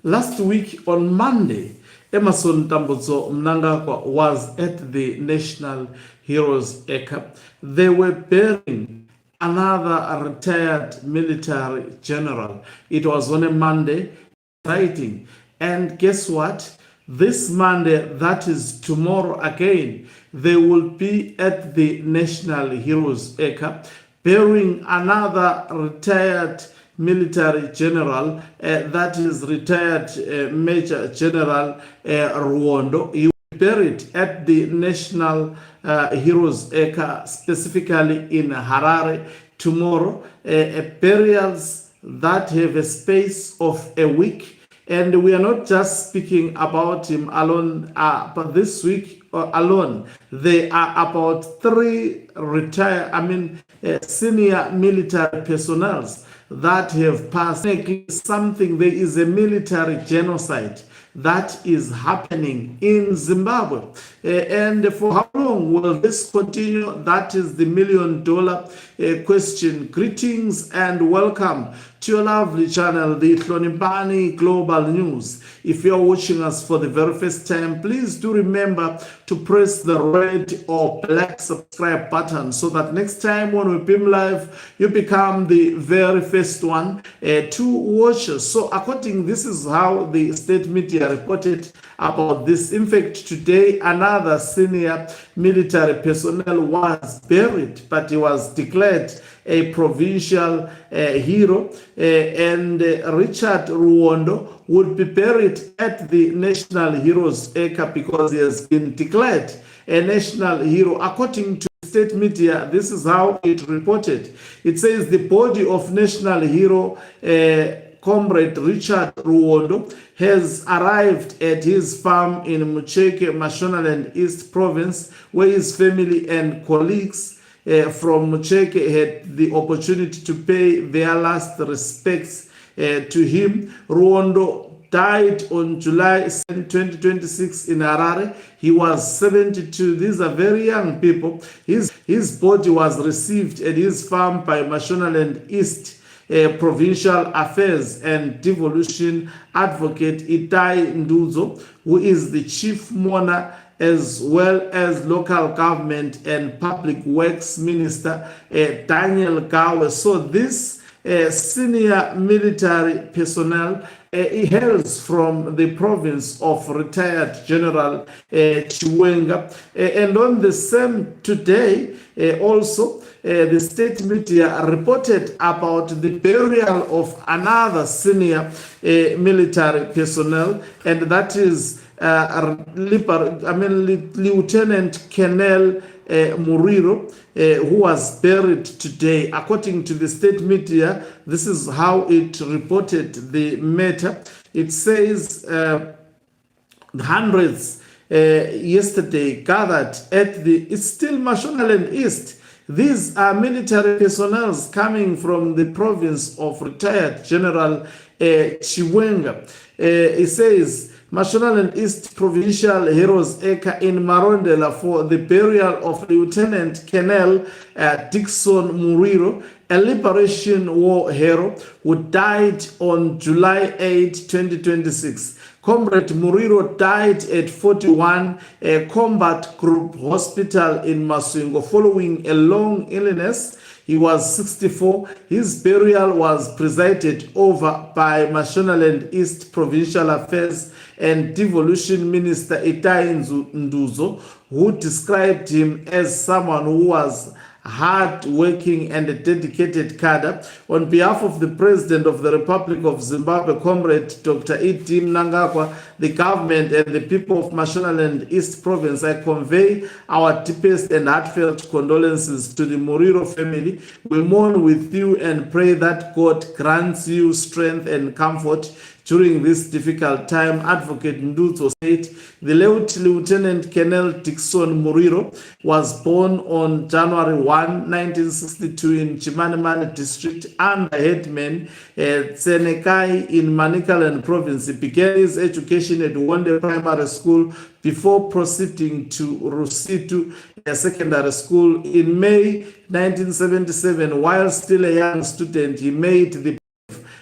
Last week on Monday, Emerson Tambutso Mnangagwa was at the National Heroes Acre. They were burying another retired military general. It was on a Monday, exciting. And guess what? This Monday, that is tomorrow again, they will be at the National Heroes Acre burying another retired military general, that is retired Major General Ruondo. He will be buried at the National Heroes Acre, specifically in Harare, tomorrow. Burials that have a space of a week. And we are not just speaking about him alone, but this week alone, there are about 3 senior military personnel that have passed. Something, there is a military genocide that is happening in Zimbabwe. And for how long will this continue? That is the million-dollar question. Greetings and welcome to your lovely channel, the Hlonimpani Global News. If you're watching us for the very first time, please do remember to press the red or black subscribe button so that next time when we beam live, you become the very first one to watch us. So this is how the state media reported about this. In fact, today another senior military personnel was buried, but he was declared a provincial hero, and Richard Ruondo would be buried at the National Heroes Acre because he has been declared a national hero. According to state media, this is how it reported. It says the body of national hero Comrade Richard Ruondo has arrived at his farm in Mucheke, Mashonaland East Province, where his family and colleagues from Mucheke had the opportunity to pay their last respects to him. Ruondo died on July 2, 2026 in Harare. He was 72. These are very young people. His body was received at his farm by Mashonaland East Provincial Affairs and Devolution Advocate Itai Nduzo, who is the chief mourner, as well as local government and public works minister Daniel Gawe. So this senior military personnel he hails from the province of retired General Chiwenga. And on the same today, also, the state media reported about the burial of another senior military personnel, and that is Lieutenant Colonel Muriro, who was buried today. According to the state media, this is how it reported the matter. It says hundreds yesterday gathered at it's still Mashonaland East. These are military personnel coming from the province of retired General Chiwenga. It says Mashonaland East Provincial Heroes Acre in Marondela for the burial of Lieutenant Colonel Dixon Muriro, a Liberation War hero who died on July 8, 2026. Comrade Muriro died at 41 Combat Group Hospital in Masvingo following a long illness. He was 64. His burial was presided over by Mashonaland East Provincial Affairs and Devolution Minister Itai Nduzo, who described him as someone who was hard-working and a dedicated cadre. On behalf of the President of the Republic of Zimbabwe, Comrade Dr. E.D. Mnangagwa, the government and the people of Mashonaland East Province, I convey our deepest and heartfelt condolences to the Muriro family. We mourn with you and pray that God grants you strength and comfort during this difficult time. Advocate Nduzo said the late Lieutenant Colonel Dixon Muriro was born on January 1, 1962 in Chimanimani district under headman Tsenekai in Manicaland province. He began his education at Wonde Primary School before proceeding to Rusitu Secondary School. In May 1977, while still a young student, he made the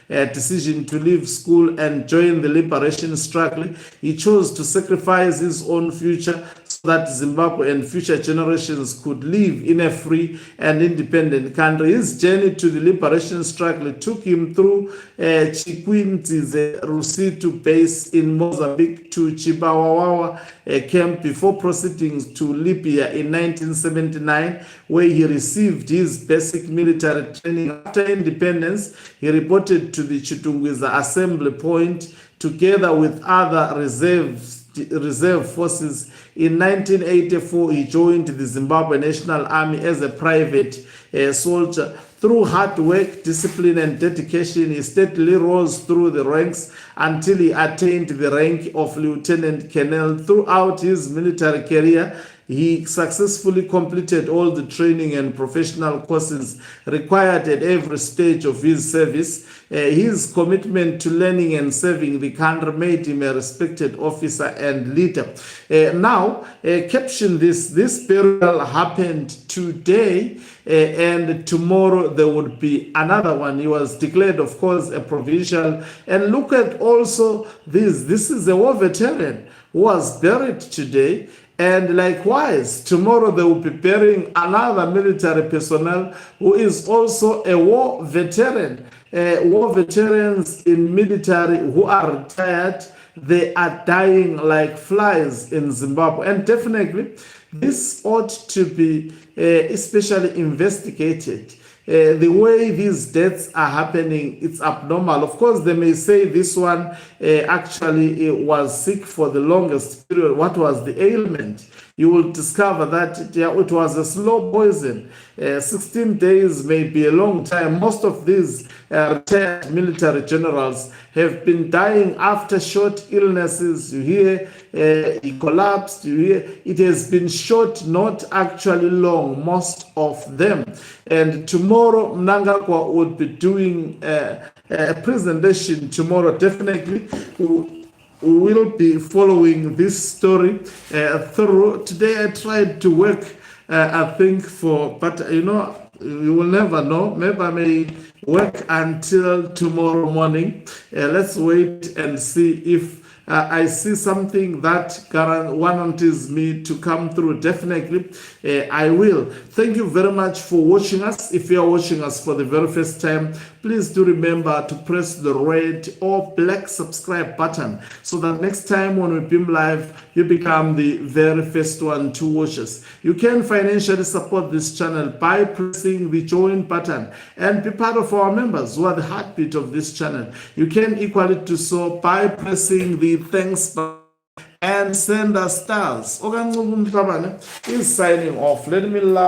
decision to leave school and join the liberation struggle. He chose to sacrifice his own future so that Zimbabwe and future generations could live in a free and independent country. His journey to the liberation struggle took him through Chikwinti's Rusitu base in Mozambique to Chibawawa camp before proceeding to Libya in 1979, where he received his basic military training. After independence, he reported to the Chitungwiza Assembly Point together with other reserve forces. In 1984, he joined the Zimbabwe National Army as a private soldier. Through hard work, discipline, and dedication, he steadily rose through the ranks until he attained the rank of lieutenant colonel. Throughout his military career, he successfully completed all the training and professional courses required at every stage of his service. His commitment to learning and serving the country made him a respected officer and leader. Now, caption this burial happened today, and tomorrow there would be another one. He was declared, of course, a provincial. And look at also this. This is a war veteran who was buried today. And likewise, tomorrow they will be burying another military personnel who is also a war veteran. War veterans in military who are retired, they are dying like flies in Zimbabwe. And definitely, this ought to be especially investigated. The way these deaths are happening, it's abnormal. Of course, they may say this one actually was sick for the longest period. What was the ailment? You will discover that it was a slow poison. 16 days may be a long time. Most of these retired military generals have been dying after short illnesses. You hear he collapsed. You hear it has been short, not actually long, most of them. And tomorrow, Mnangagwa will be doing a presentation tomorrow. Definitely, we will be following this story through. Today, I tried to work, but you will never know. Maybe I may work until tomorrow morning. Let's wait and see if I see something that guarantees me to come through. Definitely, I will. Thank you very much for watching us. If you are watching us for the very first time, please do remember to press the red or black subscribe button so that next time when we beam live, you become the very first one to watch us. You can financially support this channel by pressing the join button and be part of our members who are the heartbeat of this channel. You can equally do so by pressing the thanks button and send us stars. Okancubu Mhlabane is signing off. Let me